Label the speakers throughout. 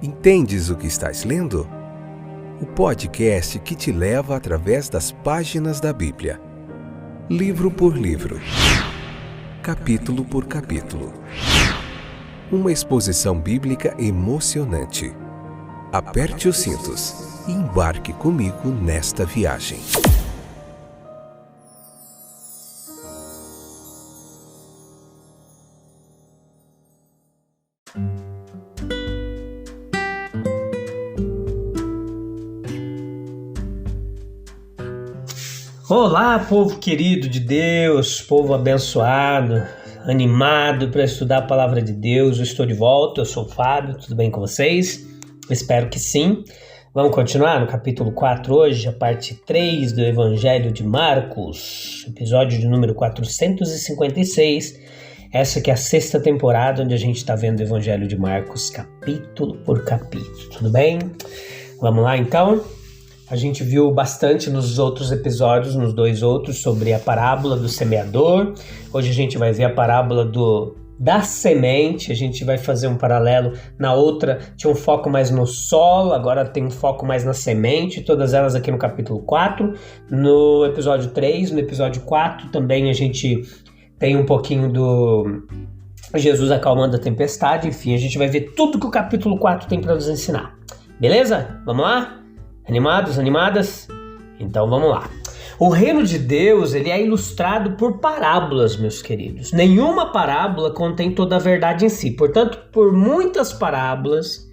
Speaker 1: Entendes o que estás lendo? O podcast que te leva através das páginas da Bíblia, livro por livro, capítulo por capítulo. Uma exposição bíblica emocionante. Aperte os cintos e embarque comigo nesta viagem.
Speaker 2: Olá, povo querido de Deus, povo abençoado, animado para estudar a palavra de Deus. Eu estou de volta, eu sou o Fábio, tudo bem com vocês? Espero que sim. Vamos continuar no capítulo 4 hoje, a parte 3 do Evangelho de Marcos, episódio de número 456. Essa que é a 6ª temporada onde a gente está vendo o Evangelho de Marcos capítulo por capítulo, tudo bem? Vamos lá então? A gente viu bastante nos outros episódios, nos 2 outros, sobre a parábola do semeador. Hoje a gente vai ver a parábola da semente. A gente vai fazer um paralelo. Na outra tinha um foco mais no solo, agora tem um foco mais na semente. Todas elas aqui no capítulo 4. No episódio 3, no episódio 4 também a gente tem um pouquinho do Jesus acalmando a tempestade. Enfim, a gente vai ver tudo que o capítulo 4 tem para nos ensinar. Beleza? Vamos lá? Animados, animadas? Então vamos lá. O reino de Deus, ele é ilustrado por parábolas, meus queridos. Nenhuma parábola contém toda a verdade em si. Portanto, por muitas parábolas,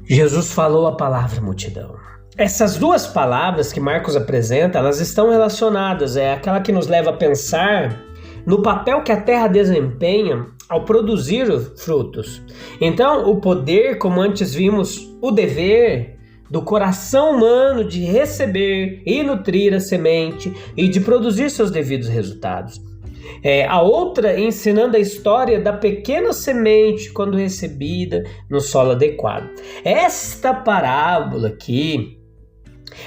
Speaker 2: Jesus falou a palavra à multidão. Essas 2 palavras que Marcos apresenta, elas estão relacionadas. É aquela que nos leva a pensar no papel que a terra desempenha ao produzir frutos. Então, o poder, como antes vimos, o dever do coração humano de receber e nutrir a semente e de produzir seus devidos resultados. A outra ensinando a história da pequena semente quando recebida no solo adequado. Esta parábola aqui,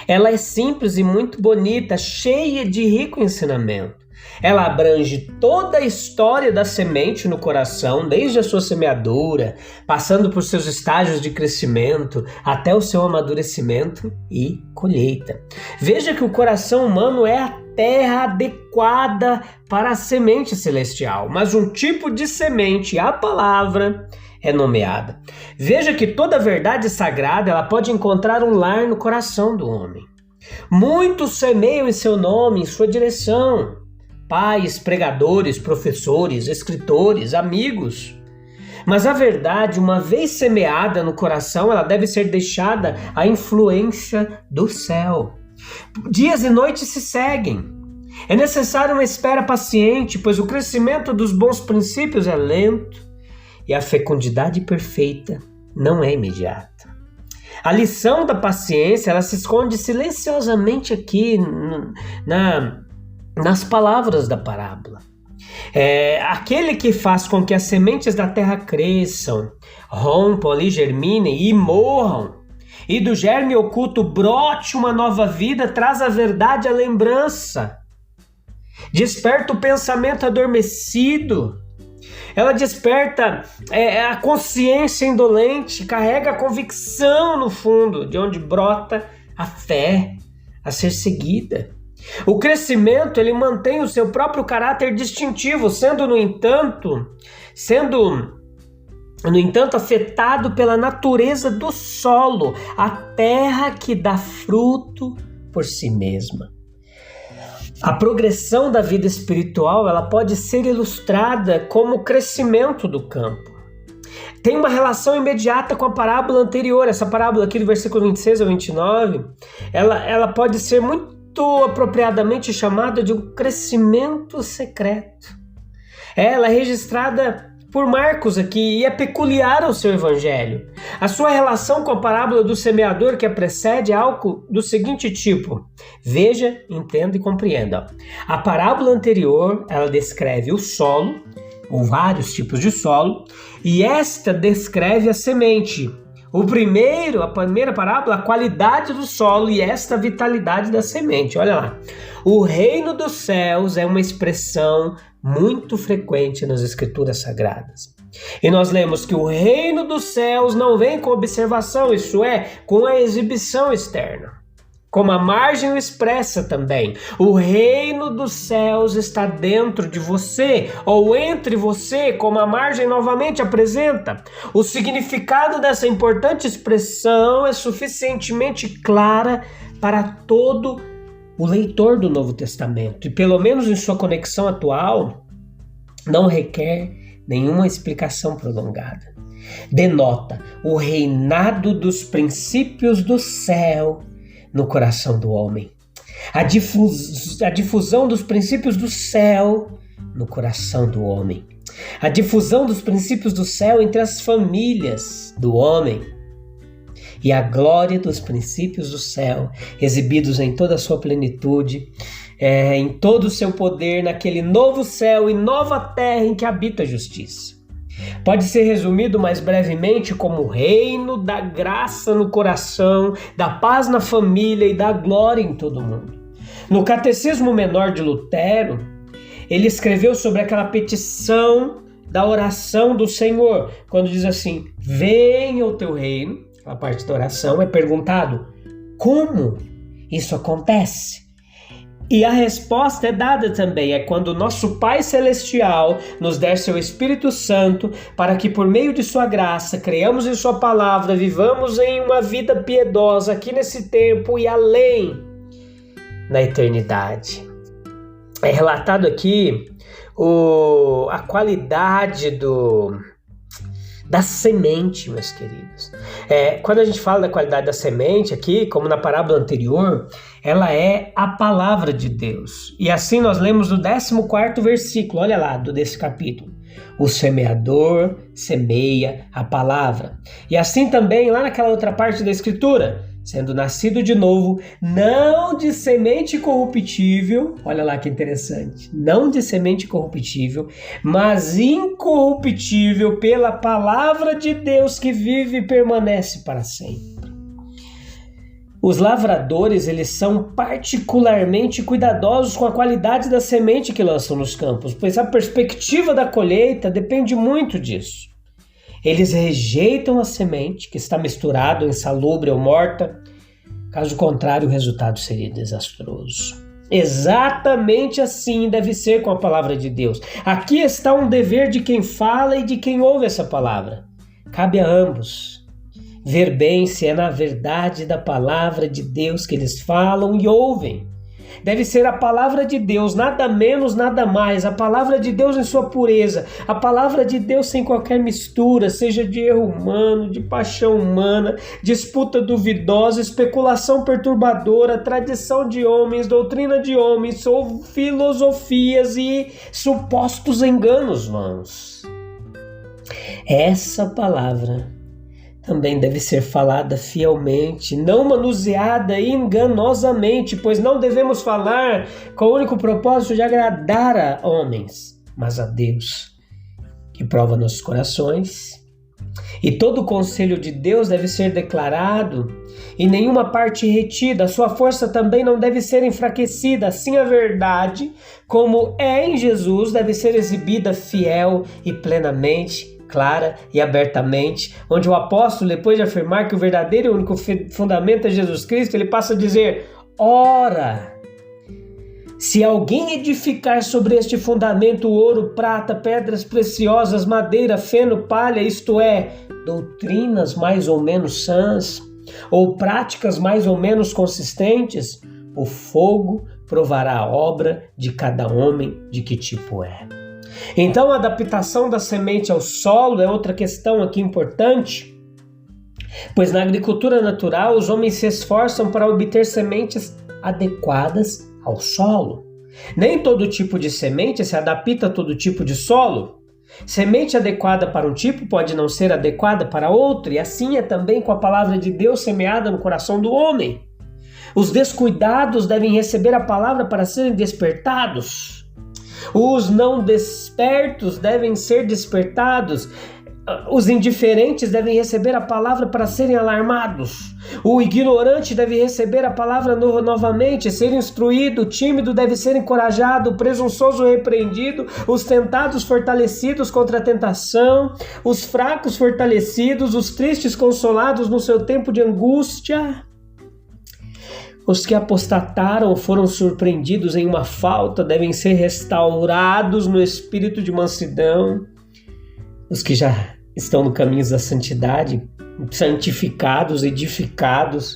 Speaker 2: ela é simples e muito bonita, cheia de rico ensinamento. Ela abrange toda a história da semente no coração, desde a sua semeadura, passando por seus estágios de crescimento, até o seu amadurecimento e colheita. Veja que o coração humano é a terra adequada para a semente celestial, mas um tipo de semente, a palavra, é nomeada. Veja que toda verdade sagrada ela pode encontrar um lar no coração do homem. Muitos semeiam em seu nome, em sua direção. Pais, pregadores, professores, escritores, amigos. Mas a verdade, uma vez semeada no coração, ela deve ser deixada à influência do céu. Dias e noites se seguem. É necessária uma espera paciente, pois o crescimento dos bons princípios é lento e a fecundidade perfeita não é imediata. A lição da paciência, ela se esconde silenciosamente aqui nas palavras da parábola. Aquele que faz com que as sementes da terra cresçam, rompam ali, germinem e morram, e do germe oculto brote uma nova vida, traz a verdade à lembrança, desperta o pensamento adormecido, ela desperta a consciência indolente, carrega a convicção no fundo, de onde brota a fé a ser seguida. O crescimento, ele mantém o seu próprio caráter distintivo, sendo, no entanto, afetado pela natureza do solo, a terra que dá fruto por si mesma. A progressão da vida espiritual, ela pode ser ilustrada como o crescimento do campo. Tem uma relação imediata com a parábola anterior. Essa parábola aqui do versículo 26 ao 29, ela pode ser muito apropriadamente chamada de um crescimento secreto. Ela é registrada por Marcos aqui e é peculiar ao seu evangelho. A sua relação com a parábola do semeador que a precede é algo do seguinte tipo. Veja, entenda e compreenda. A parábola anterior, ela descreve o solo, ou vários tipos de solo, e esta descreve a semente. A primeira parábola, a qualidade do solo e esta vitalidade da semente. Olha lá. O reino dos céus é uma expressão muito frequente nas escrituras sagradas. E nós lemos que o reino dos céus não vem com observação, isso é, com a exibição externa. Como a margem o expressa também, o reino dos céus está dentro de você, ou entre você, como a margem novamente apresenta. O significado dessa importante expressão é suficientemente clara para todo o leitor do Novo Testamento, e pelo menos em sua conexão atual, não requer nenhuma explicação prolongada. Denota o reinado dos princípios do céu no coração do homem. A difusão dos princípios do céu no coração do homem. A difusão dos princípios do céu entre as famílias do homem. E a glória dos princípios do céu, exibidos em toda a sua plenitude, em todo o seu poder, naquele novo céu e nova terra em que habita a justiça. Pode ser resumido mais brevemente como o reino da graça no coração, da paz na família e da glória em todo o mundo. No Catecismo Menor de Lutero, ele escreveu sobre aquela petição da oração do Senhor, quando diz assim: venha o teu reino. A parte da oração é perguntado: como isso acontece? E a resposta é dada também, é quando o nosso Pai Celestial nos der seu Espírito Santo, para que por meio de sua graça, creiamos em sua palavra, vivamos em uma vida piedosa aqui nesse tempo e além na eternidade. É relatado aqui a qualidade da semente, meus queridos. Quando a gente fala da qualidade da semente aqui, como na parábola anterior, ela é a palavra de Deus. E assim nós lemos no 14º versículo, olha lá, desse capítulo. O semeador semeia a palavra. E assim também, lá naquela outra parte da escritura, sendo nascido de novo, não de semente corruptível, olha lá que interessante, não de semente corruptível, mas incorruptível pela palavra de Deus que vive e permanece para sempre. Os lavradores, eles são particularmente cuidadosos com a qualidade da semente que lançam nos campos, pois a perspectiva da colheita depende muito disso. Eles rejeitam a semente que está misturada, insalubre ou morta. Caso contrário, o resultado seria desastroso. Exatamente assim deve ser com a palavra de Deus. Aqui está um dever de quem fala e de quem ouve essa palavra. Cabe a ambos ver bem se é na verdade da palavra de Deus que eles falam e ouvem. Deve ser a palavra de Deus, nada menos, nada mais. A palavra de Deus em sua pureza. A palavra de Deus sem qualquer mistura, seja de erro humano, de paixão humana, disputa duvidosa, especulação perturbadora, tradição de homens, doutrina de homens, ou filosofias e supostos enganos vãos. Essa palavra também deve ser falada fielmente, não manuseada enganosamente, pois não devemos falar com o único propósito de agradar a homens, mas a Deus, que prova nossos corações. E todo o conselho de Deus deve ser declarado e nenhuma parte retida, a sua força também não deve ser enfraquecida, assim a verdade, como é em Jesus, deve ser exibida fiel e plenamente, clara e abertamente, onde o apóstolo, depois de afirmar que o verdadeiro e único fundamento é Jesus Cristo, ele passa a dizer: ora, se alguém edificar sobre este fundamento ouro, prata, pedras preciosas, madeira, feno, palha, isto é, doutrinas mais ou menos sãs, ou práticas mais ou menos consistentes, o fogo provará a obra de cada homem de que tipo é. Então, a adaptação da semente ao solo é outra questão aqui importante, pois na agricultura natural os homens se esforçam para obter sementes adequadas ao solo. Nem todo tipo de semente se adapta a todo tipo de solo. Semente adequada para um tipo pode não ser adequada para outro, e assim é também com a palavra de Deus semeada no coração do homem. Os descuidados devem receber a palavra para serem despertados. Os não despertos devem ser despertados. Os indiferentes devem receber a palavra para serem alarmados. O ignorante deve receber a palavra novamente, ser instruído. O tímido deve ser encorajado. O presunçoso repreendido. Os tentados fortalecidos contra a tentação. Os fracos fortalecidos. Os tristes consolados no seu tempo de angústia. Os que apostataram ou foram surpreendidos em uma falta devem ser restaurados no espírito de mansidão. Os que já estão no caminho da santidade, santificados, edificados.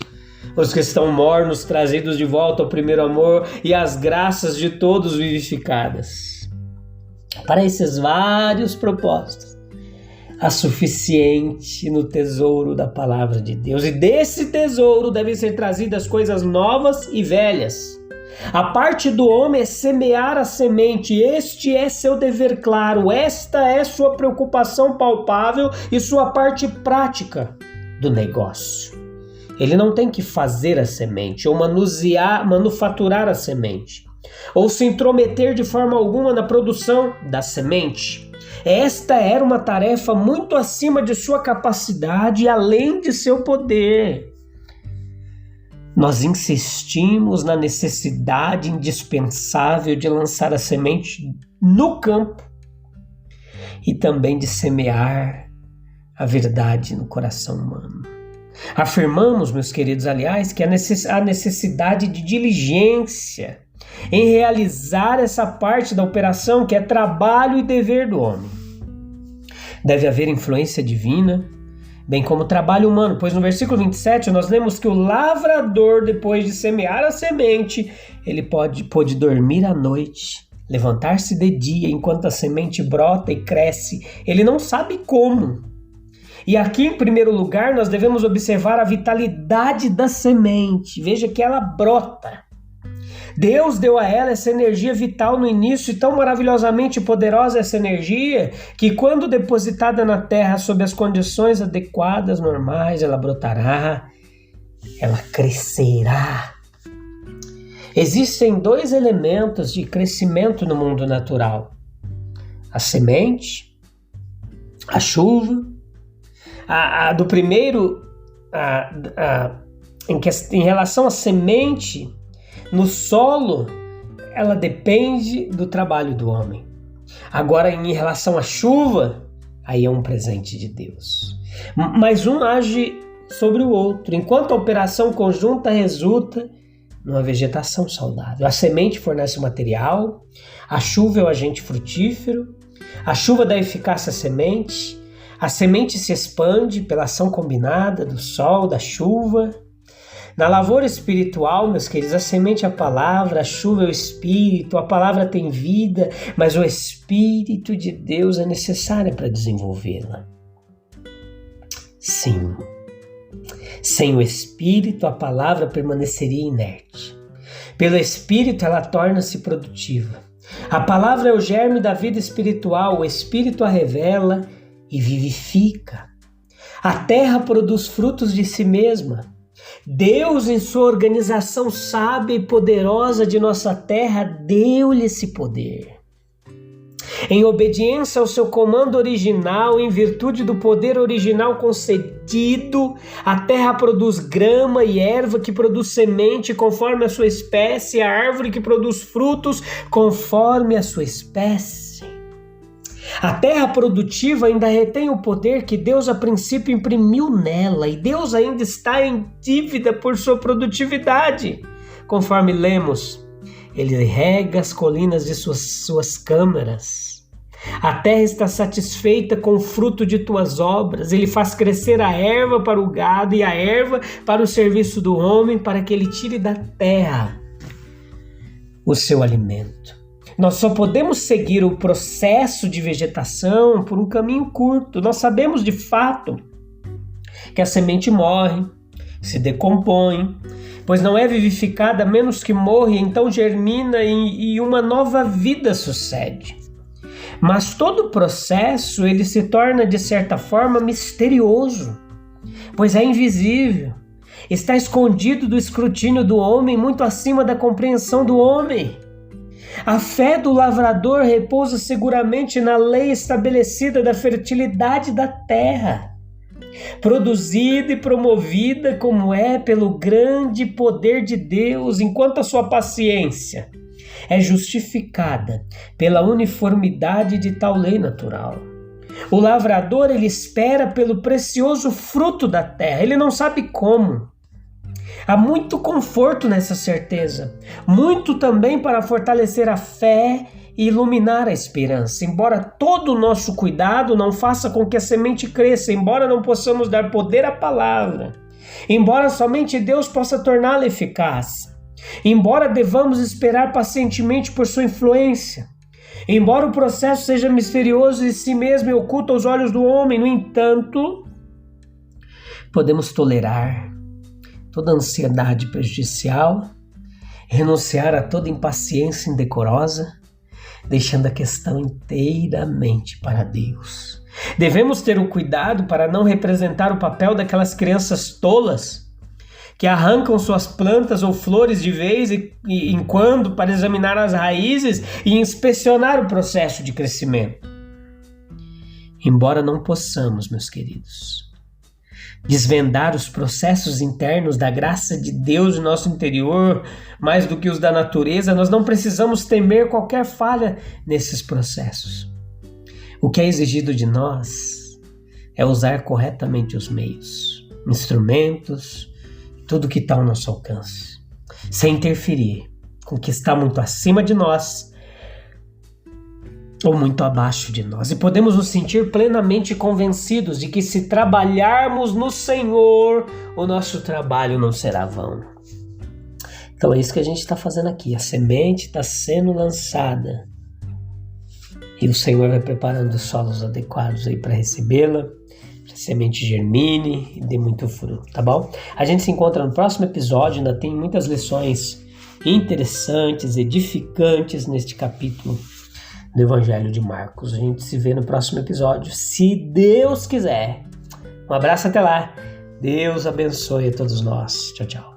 Speaker 2: Os que estão mornos, trazidos de volta ao primeiro amor e as graças de todos vivificadas. Para esses vários propósitos, há suficiente no tesouro da palavra de Deus. E desse tesouro devem ser trazidas coisas novas e velhas. A parte do homem é semear a semente. Este é seu dever claro. Esta é sua preocupação palpável e sua parte prática do negócio. Ele não tem que fazer a semente ou manufaturar a semente ou se intrometer de forma alguma na produção da semente. Esta era uma tarefa muito acima de sua capacidade e além de seu poder. Nós insistimos na necessidade indispensável de lançar a semente no campo e também de semear a verdade no coração humano. Afirmamos, meus queridos, aliás, que há necessidade de diligência em realizar essa parte da operação que é trabalho e dever do homem. Deve haver influência divina, bem como trabalho humano, pois no versículo 27 nós lemos que o lavrador, depois de semear a semente, ele pode dormir à noite, levantar-se de dia enquanto a semente brota e cresce. Ele não sabe como. E aqui, em primeiro lugar, nós devemos observar a vitalidade da semente. Veja que ela brota. Deus deu a ela essa energia vital no início e tão maravilhosamente poderosa essa energia que quando depositada na terra sob as condições adequadas, normais, ela brotará, ela crescerá. Existem dois elementos de crescimento no mundo natural: a semente, a chuva. Do primeiro, em relação à semente, no solo, ela depende do trabalho do homem. Agora, em relação à chuva, aí é um presente de Deus. Mas um age sobre o outro, enquanto a operação conjunta resulta numa vegetação saudável. A semente fornece o material, a chuva é o agente frutífero, a chuva dá eficácia à semente, a semente se expande pela ação combinada do sol, da chuva. Na lavoura espiritual, meus queridos, a semente é a palavra, a chuva é o espírito, a palavra tem vida, mas o Espírito de Deus é necessário para desenvolvê-la. Sim, sem o Espírito a palavra permaneceria inerte. Pelo Espírito ela torna-se produtiva. A palavra é o germe da vida espiritual, o Espírito a revela e vivifica. A terra produz frutos de si mesma. Deus, em sua organização sábia e poderosa de nossa terra, deu-lhe esse poder. Em obediência ao seu comando original, em virtude do poder original concedido, a terra produz grama e erva que produz semente conforme a sua espécie, a árvore que produz frutos conforme a sua espécie. A terra produtiva ainda retém o poder que Deus a princípio imprimiu nela, e Deus ainda está em dívida por sua produtividade. Conforme lemos, ele rega as colinas de suas câmaras. A terra está satisfeita com o fruto de tuas obras. Ele faz crescer a erva para o gado e a erva para o serviço do homem, para que ele tire da terra o seu alimento. Nós só podemos seguir o processo de vegetação por um caminho curto. Nós sabemos de fato que a semente morre, se decompõe, pois não é vivificada a menos que morre, então germina e uma nova vida sucede. Mas todo o processo ele se torna de certa forma misterioso, pois é invisível, está escondido do escrutínio do homem, muito acima da compreensão do homem. A fé do lavrador repousa seguramente na lei estabelecida da fertilidade da terra, produzida e promovida como é pelo grande poder de Deus, enquanto a sua paciência é justificada pela uniformidade de tal lei natural. O lavrador, ele espera pelo precioso fruto da terra, ele não sabe como. Há muito conforto nessa certeza, muito também para fortalecer a fé e iluminar a esperança. Embora todo o nosso cuidado não faça com que a semente cresça, embora não possamos dar poder à palavra, embora somente Deus possa torná-la eficaz, embora devamos esperar pacientemente por sua influência, embora o processo seja misterioso e si mesmo e oculto aos olhos do homem, no entanto, podemos tolerar toda ansiedade prejudicial, renunciar a toda impaciência indecorosa, deixando a questão inteiramente para Deus. Devemos ter o cuidado para não representar o papel daquelas crianças tolas que arrancam suas plantas ou flores de vez em quando para examinar as raízes e inspecionar o processo de crescimento. Embora não possamos, meus queridos, desvendar os processos internos da graça de Deus no nosso interior, mais do que os da natureza, nós não precisamos temer qualquer falha nesses processos. O que é exigido de nós é usar corretamente os meios, instrumentos, tudo que está ao nosso alcance, sem interferir com o que está muito acima de nós ou muito abaixo de nós. E podemos nos sentir plenamente convencidos de que se trabalharmos no Senhor, o nosso trabalho não será vão. Então é isso que a gente está fazendo aqui. A semente está sendo lançada e o Senhor vai preparando os solos adequados aí para recebê-la, para a semente germine e dê muito fruto, tá bom? A gente se encontra no próximo episódio, ainda tem muitas lições interessantes, edificantes neste capítulo do Evangelho de Marcos. A gente se vê no próximo episódio, se Deus quiser. Um abraço, até lá. Deus abençoe a todos nós. Tchau, tchau.